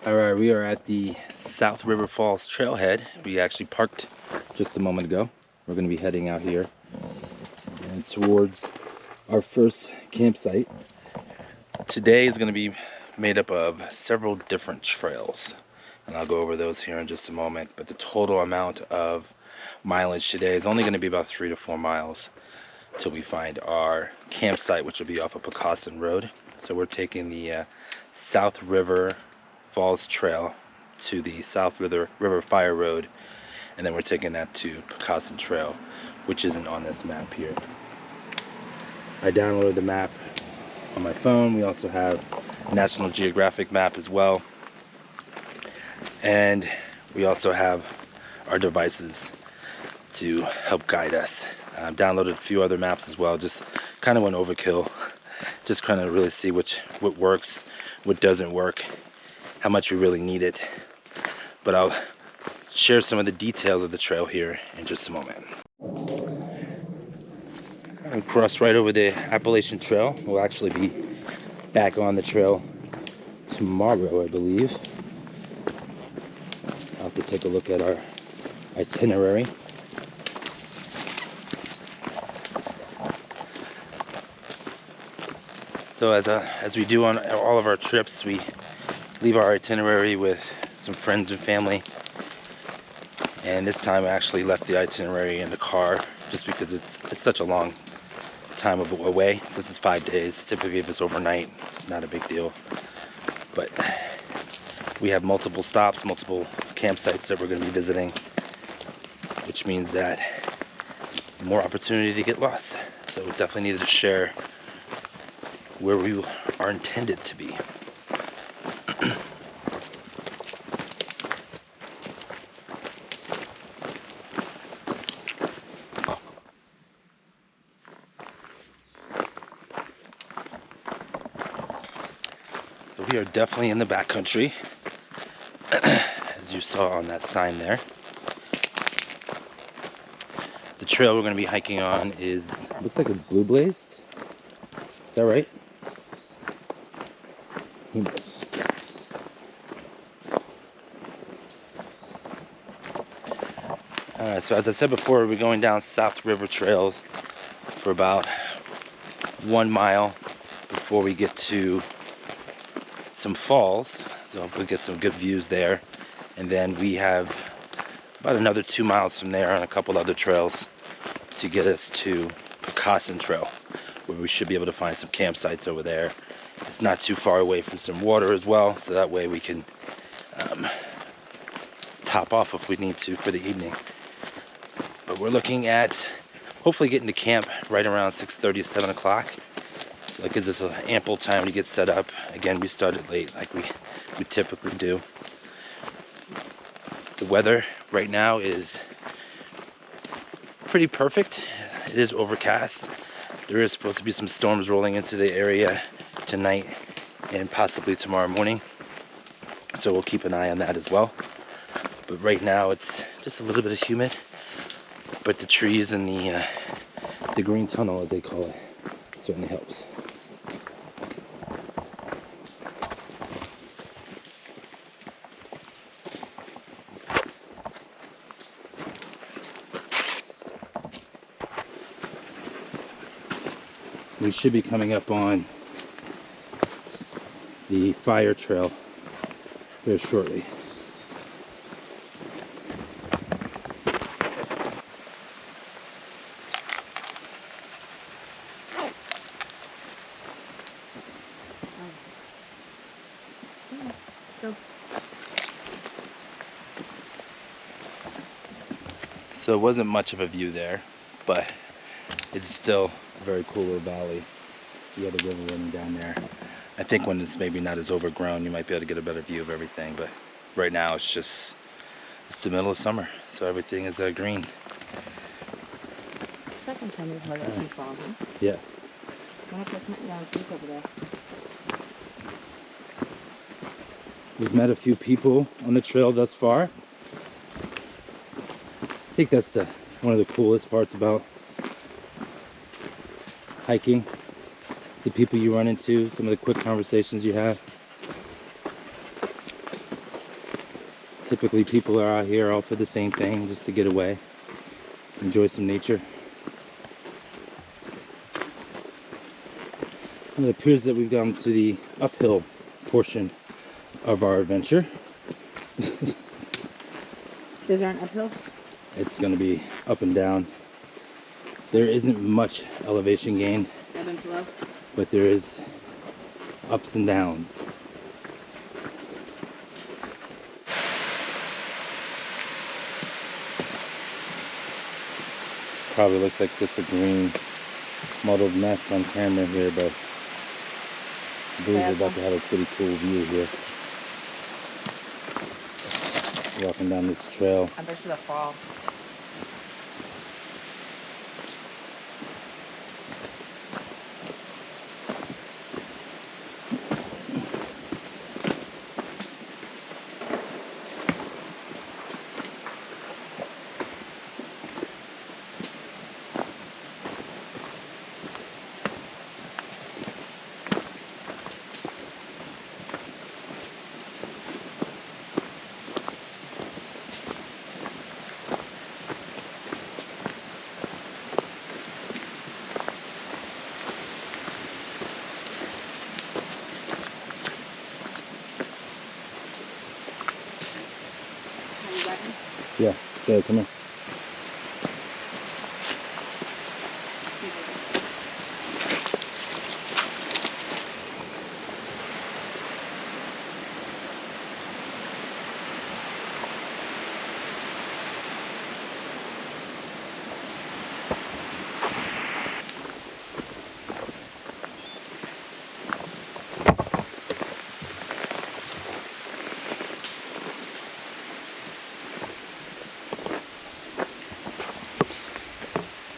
Alright, we are at the South River Falls trailhead. We actually parked just a moment ago. We're going to be heading out here and towards our first campsite. Today is going to be made up of several different trails, and I'll go over those here in just a moment. But the total amount of mileage today is only going to be about 3 to 4 miles till we find our campsite, which will be off of Pocassin Road. So we're taking the South River Falls Trail to the South River Fire Road, and then we're taking that to Pocassin Trail, which isn't on this map here. I downloaded the map on my phone. We also have a National Geographic map as well, and we also have our devices to help guide us. I've downloaded a few other maps as well, just kind of went overkill, just kind of really see what works, what doesn't work, how much we really need it. But I'll share some of the details of the trail here in just a moment. I'll cross right over the Appalachian Trail. We'll actually be back on the trail tomorrow, I believe. I'll have to take a look at our itinerary. So as we do on all of our trips, we leave our itinerary with some friends and family, and this time I actually left the itinerary in the car just because it's such a long time away. Since it's 5 days, typically if it's overnight, it's not a big deal, but we have multiple stops, multiple campsites that we're going to be visiting, which means that more opportunity to get lost. So we definitely needed to share where we are intended to be. We are definitely in the backcountry, as you saw on that sign there. The trail we're going to be hiking on looks like it's blue blazed. Is that right? Who knows? So as I said before, we're going down South River Trail for about 1 mile before we get to some falls, so hopefully get some good views there, and then we have about another 2 miles from there on a couple other trails to get us to Pocassin Trail, where we should be able to find some campsites over there. It's not too far away from some water as well, so that way we can top off if we need to for the evening. But we're looking at hopefully getting to camp right around 6:30, 7 o'clock. So that gives us ample time to get set up. Again, we started late like we typically do. The weather right now is pretty perfect. It is overcast. There is supposed to be some storms rolling into the area tonight and possibly tomorrow morning. So we'll keep an eye on that as well. But right now it's just a little bit humid. But the trees and the green tunnel, as they call it, certainly helps. We should be coming up on the fire trail here shortly. go. So it wasn't much of a view there, but it's still a very cool little valley. You got a river running down there. I think when it's maybe not as overgrown, you might be able to get a better view of everything, but right now it's the middle of summer, so everything is green. Second time we've heard it from falling. Yeah. Why don't they come down trees over there? We've met a few people on the trail thus far. I think that's one of the coolest parts about hiking. It's the people you run into, some of the quick conversations you have. Typically people are out here all for the same thing, just to get away, enjoy some nature. And it appears that we've gone to the uphill portion of our adventure. Is there an uphill? It's going to be up and down. There isn't much elevation gain, Ebb and flow? but there is ups and downs. Probably looks like just a green muddled mess on camera here, but I believe we're about to have a pretty cool view here. Walking down this trail. I bet you the fall. Yeah, go, come here.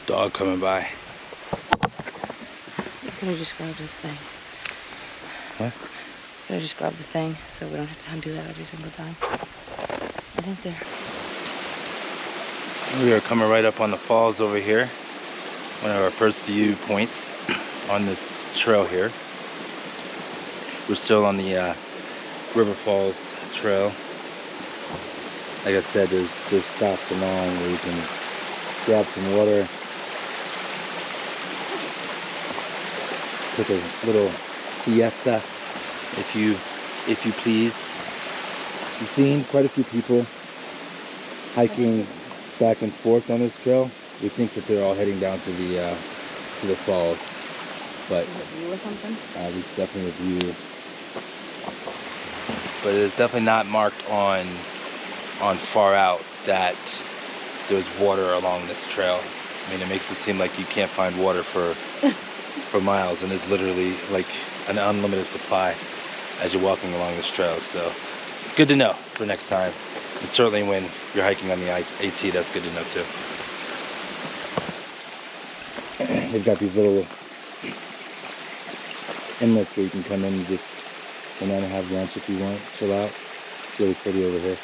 Dog coming by. You could have just grabbed this thing. What? Could have just grabbed the thing so we don't have to undo that every single time. I think they're... We are coming right up on the falls over here. One of our first view points on this trail here. We're still on the River Falls Trail. Like I said, there's stops along where you can grab some water. Take a little siesta, if you please. We've seen quite a few people hiking back and forth on this trail. We think that they're all heading down to the falls, but Is it view or something? this is definitely a view. But it is definitely not marked on far out that there's water along this trail. I mean, it makes it seem like you can't find water for miles, and it's literally like an unlimited supply as you're walking along this trail. So it's good to know for next time. And certainly when you're hiking on the AT, that's good to know too. They've got these little inlets where you can come in and just come in and have lunch if you want, chill out. It's really pretty over here.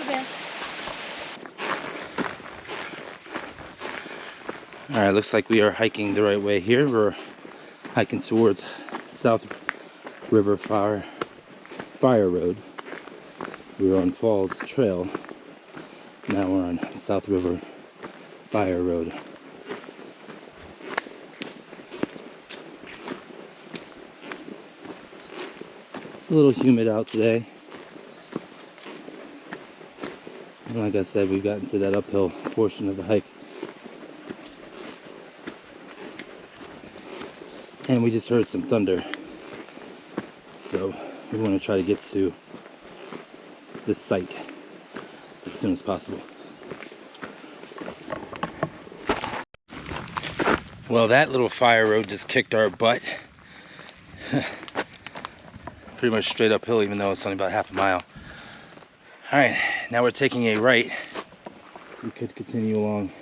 the bear. All right, looks like we are hiking the right way here. We're hiking towards South River Fire Road. We were on Falls Trail. Now we're on South River Fire Road. It's a little humid out today. And like I said, we've gotten to that uphill portion of the hike. And we just heard some thunder. So we want to try to get to this site as soon as possible. Well, that little fire road just kicked our butt. Pretty much straight uphill, even though it's only about half a mile. All right, now we're taking a right. We could continue along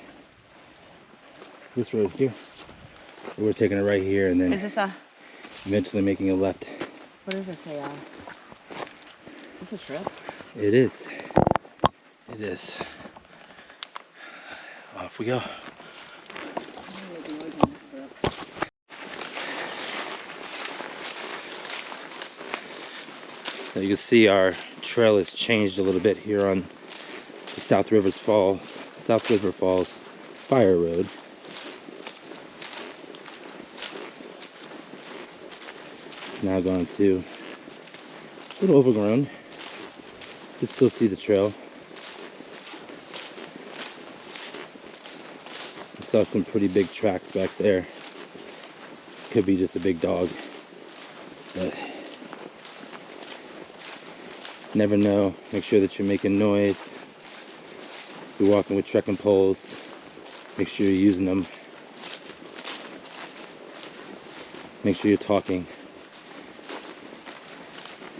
this road here. Or we're taking a right here and then Is this a... eventually making a left. What does it say? Is this a trip? It is. It is. Off we go. So you can see our trail has changed a little bit here on the South River Falls Fire Road. It's now gone to a little overgrown. You can still see the trail. I saw some pretty big tracks back there. Could be just a big dog, but never know. Make sure that you're making noise. If you're walking with trekking poles, make sure you're using them. Make sure you're talking.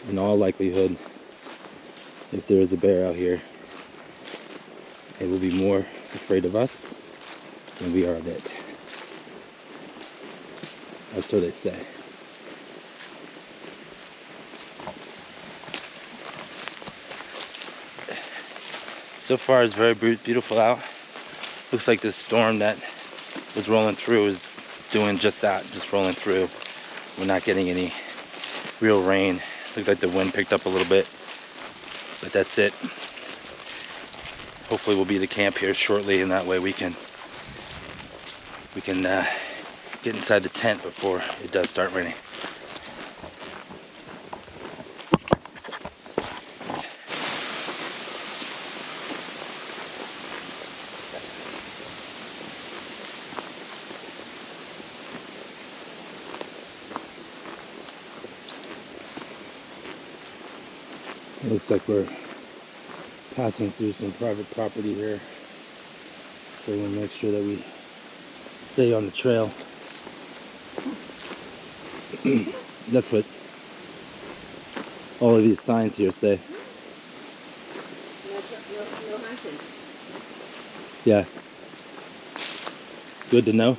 In all likelihood, if there is a bear out here, it will be more afraid of us than we are of it. Or so they say. So far it's very beautiful out. Looks like this storm that was rolling through is doing just that, just rolling through. We're not getting any real rain. Looks like the wind picked up a little bit, but that's it. Hopefully we'll be to camp here shortly, and that way we can get inside the tent before it does start raining. It looks like we're passing through some private property here, so we'll make sure that we stay on the trail. That's what all of these signs here say. No hunting. Yeah. Good to know.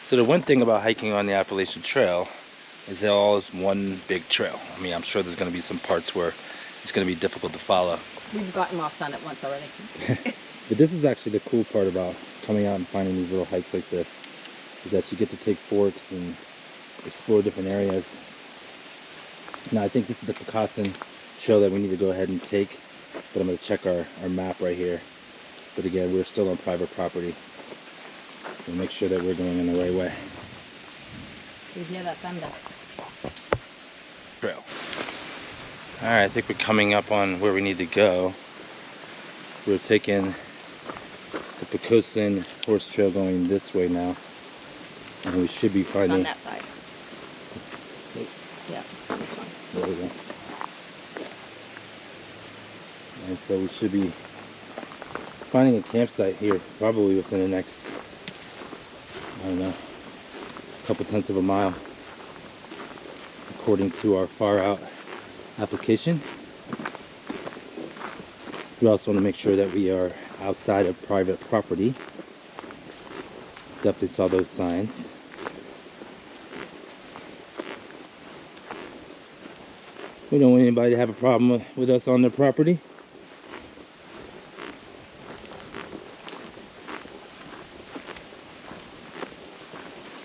So the one thing about hiking on the Appalachian Trail is it all is one big trail. I mean, I'm sure there's going to be some parts where it's going to be difficult to follow. We've gotten lost on it once already. But this is actually the cool part about coming out and finding these little hikes like this, is that you get to take forks and explore different areas. Now I think this is the Picasso trail that we need to go ahead and take, but I'm going to check our map right here. But again, we're still on private property. We'll make sure that we're going in the right way. You hear that thunder? Trail. Alright, I think we're coming up on where we need to go. We're taking the Picosin horse trail going this way now. And we should be It's finding... on that side. Yeah, this one. There we go. And so we should be finding a campsite here probably within the next, I don't know, couple tenths of a mile, according to our far out application. We also want to make sure that we are outside of private property. Definitely saw those signs. We don't want anybody to have a problem with us on their property.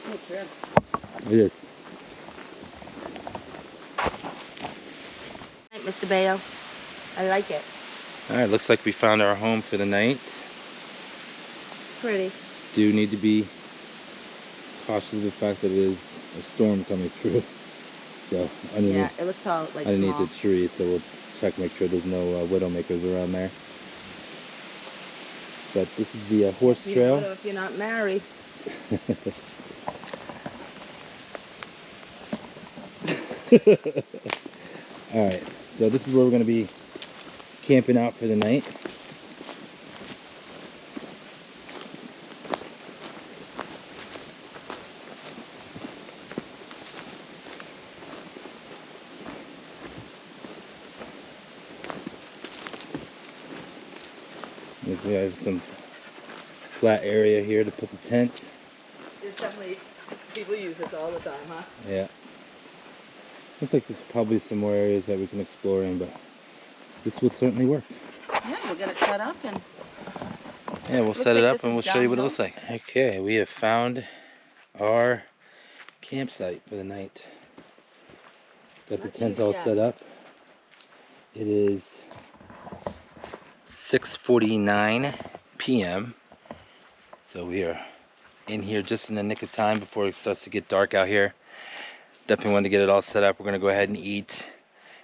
Oh, good. It is. Night, Mr. Bayo. I like it. Alright, looks like we found our home for the night. Pretty. Do need to be cautious of the fact that it is a storm coming through. So underneath, Yeah, it looks all like underneath small. the tree, so we'll check, make sure there's no widowmakers around there. But this is the horse trail. If you're not married. Alright, so this is where we're going to be camping out for the night. We have some flat area here to put the tent. There's definitely people use this all the time, huh? Yeah. Looks like there's probably some more areas that we can explore in, but this would certainly work. Yeah, we'll get it set up and Yeah, we'll looks set it like up this and is we'll show you what it downhill. looks like. Okay, we have found our campsite for the night. Got the Not tent too all shabby. set up. It is 6:49 p.m. So we are in here just in the nick of time before it starts to get dark out here. Definitely want to get it all set up. We're gonna go ahead and eat,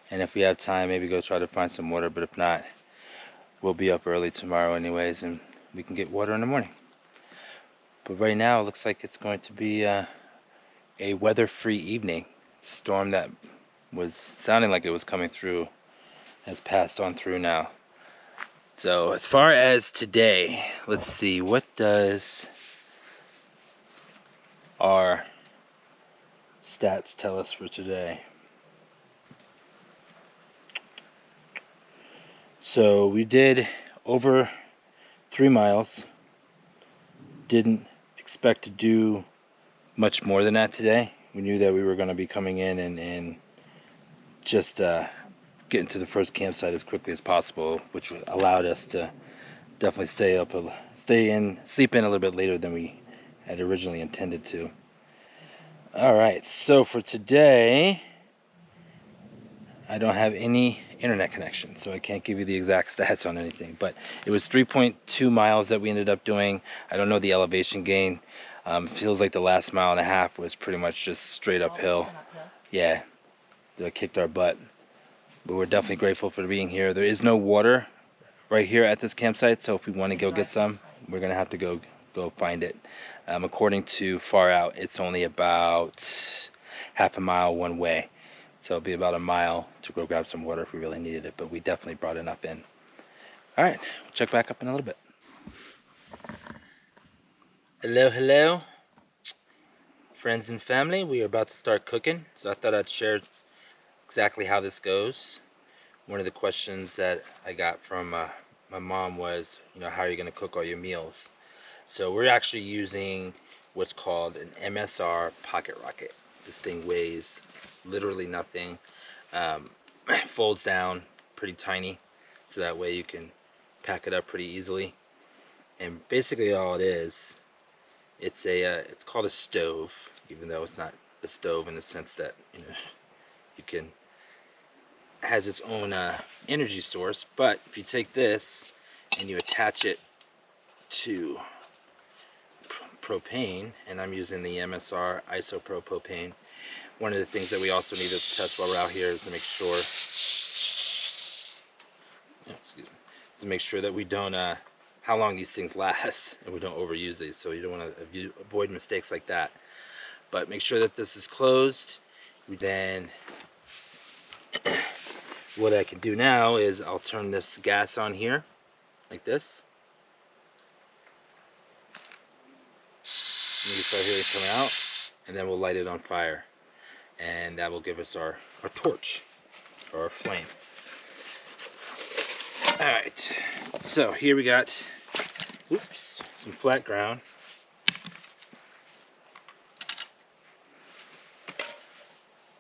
and if we have time, maybe go try to find some water. But if not, we'll be up early tomorrow anyways, and we can get water in the morning. But right now, it looks like it's going to be a weather-free evening. The storm that was sounding like it was coming through has passed on through now. So as far as today, let's see, what does our stats tell us for today? So we did over 3 miles. Didn't expect to do much more than that today. We knew that we were going to be coming in and just getting to the first campsite as quickly as possible, which allowed us to definitely sleep in a little bit later than we had originally intended to. All right, so for today, I don't have any internet connection, so I can't give you the exact stats on anything, but it was 3.2 miles that we ended up doing. I don't know the elevation gain. Feels like the last mile and a half was pretty much just straight uphill. Yeah, that kicked our butt, but we're definitely grateful for being here. There is no water right here at this campsite, so if we want to go get some, we're gonna have to go find it. According to Far Out, it's only about half a mile one way, so it'll be about a mile to go grab some water if we really needed it, but we definitely brought enough in. All right, we'll check back up in a little bit. Hello, friends and family. We are about to start cooking, so I thought I'd share exactly how this goes. One of the questions that I got from my mom was, how are you going to cook all your meals? So we're actually using what's called an MSR pocket rocket. This thing weighs literally nothing, folds down pretty tiny, so that way you can pack it up pretty easily. And basically all it is, it's called a stove, even though it's not a stove in the sense that you can has its own energy source. But if you take this and you attach it to propane, and I'm using the MSR isopro propane. One of the things that we also need to test while we're out here is to make sure, that we don't how long these things last and we don't overuse these. So you don't want to avoid mistakes like that. But make sure that this is closed. We then what I can do now is I'll turn this gas on here like this. You can start hearing it coming out, and then we'll light it on fire, and that will give us our torch or our flame. All right, so here we got some flat ground.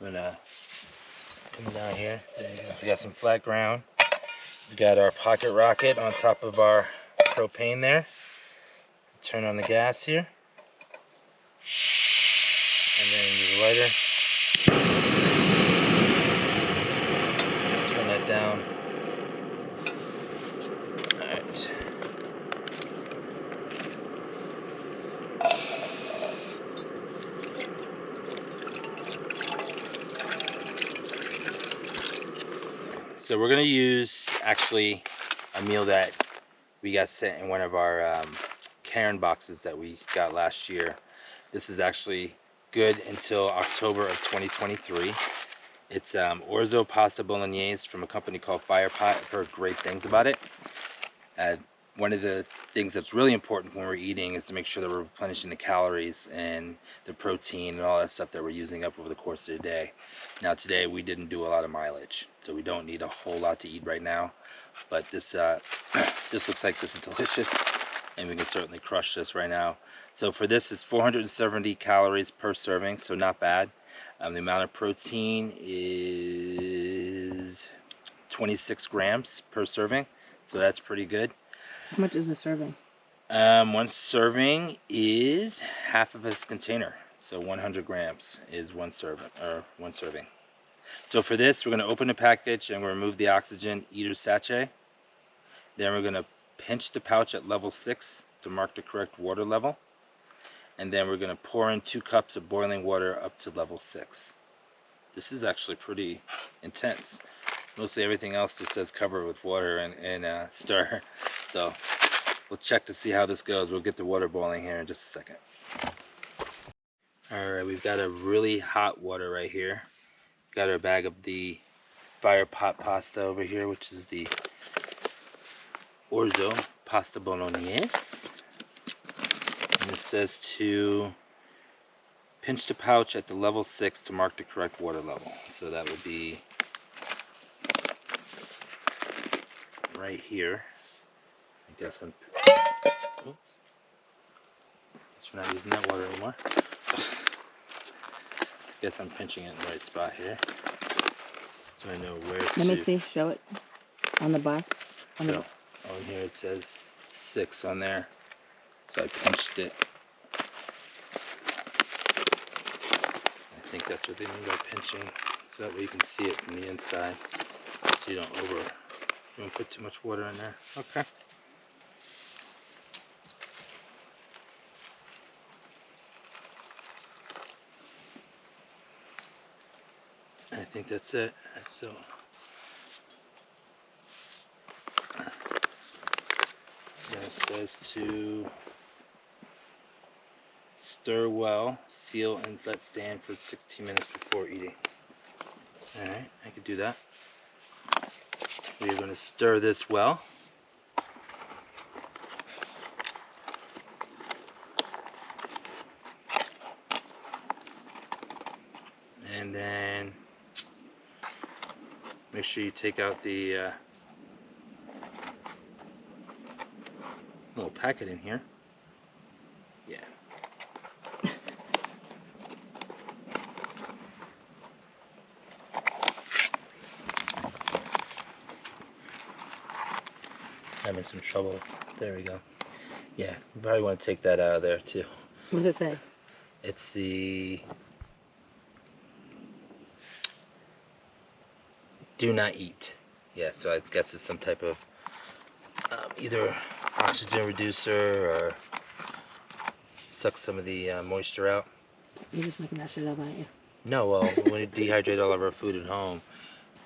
I'm gonna come down here. We got some flat ground. We got our pocket rocket on top of our propane there. Turn on the gas here. And then use a lighter. Turn that down. Alright. So we're gonna use actually a meal that we got sent in one of our Karen boxes that we got last year. This is actually good until October of 2023. It's orzo pasta bolognese from a company called Firepot. I've heard great things about it. One of the things that's really important when we're eating is to make sure that we're replenishing the calories and the protein and all that stuff that we're using up over the course of the day. Now today we didn't do a lot of mileage, so we don't need a whole lot to eat right now. But this this looks like this is delicious, and we can certainly crush this right now. So for this is 470 calories per serving, so not bad. The amount of protein is 26 grams per serving, so that's pretty good. How much is a serving? One serving is half of this container, so 100 grams is one serving. So for this, we're going to open the package and we'll remove the oxygen eater sachet. Then we're going to pinch the pouch at level 6 to mark the correct water level. And then we're going to pour in 2 cups of boiling water up to level 6. This is actually pretty intense. Mostly everything else just says cover with water and stir. So we'll check to see how this goes. We'll get the water boiling here in just a second. Alright, we've got a really hot water right here. Got our bag of the Firepot pasta over here, which is the orzo pasta bolognese. And it says to pinch the pouch at the level 6 to mark the correct water level. So that would be right here. I guess I'm... Oops. Guess we're not using that water anymore. Guess I'm pinching it in the right spot here, so I know where to... Let me see. Show it. On the back. On the... on here it says 6 on there, so I pinched it. I think that's what they mean by pinching, so that way you can see it from the inside, so you don't put too much water in there. Okay. I think that's it. So it says to stir well, seal, and let stand for 16 minutes before eating. Alright, I could do that. We're going to stir this well. And then make sure you take out the little packet in here. Yeah. Having some trouble. There we go. Yeah, you probably want to take that out of there too. What does it say? It's the do not eat. Yeah, so I guess it's some type of either oxygen reducer or suck some of the moisture out. You're just making that shit up, aren't you? No, well, when we dehydrate all of our food at home,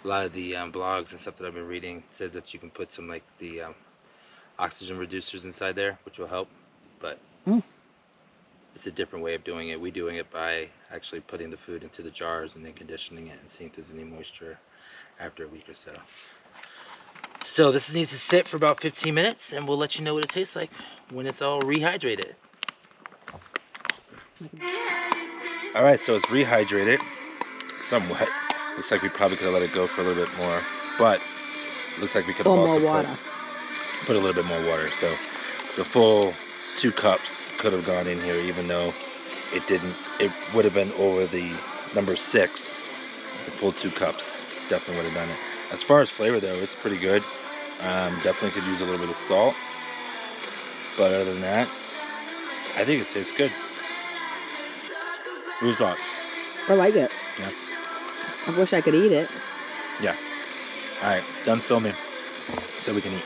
a lot of the blogs and stuff that I've been reading says that you can put some like the oxygen reducers inside there, which will help, but it's a different way of doing it. We're doing it by actually putting the food into the jars and then conditioning it and seeing if there's any moisture after a week or so. So this needs to sit for about 15 minutes and we'll let you know what it tastes like when it's all rehydrated. Alright, so it's rehydrated somewhat. Looks like we probably could have let it go for a little bit more, but looks like we could have also put a little bit more water. So the full 2 cups could have gone in here, even though it didn't. It would have been over the number 6, the full 2 cups. Definitely would have done it. As far as flavor though, it's pretty good. Definitely could use a little bit of salt. But other than that, I think it tastes good. What do you thought? I like it. Yeah. I wish I could eat it. Yeah. All right, done filming so we can eat.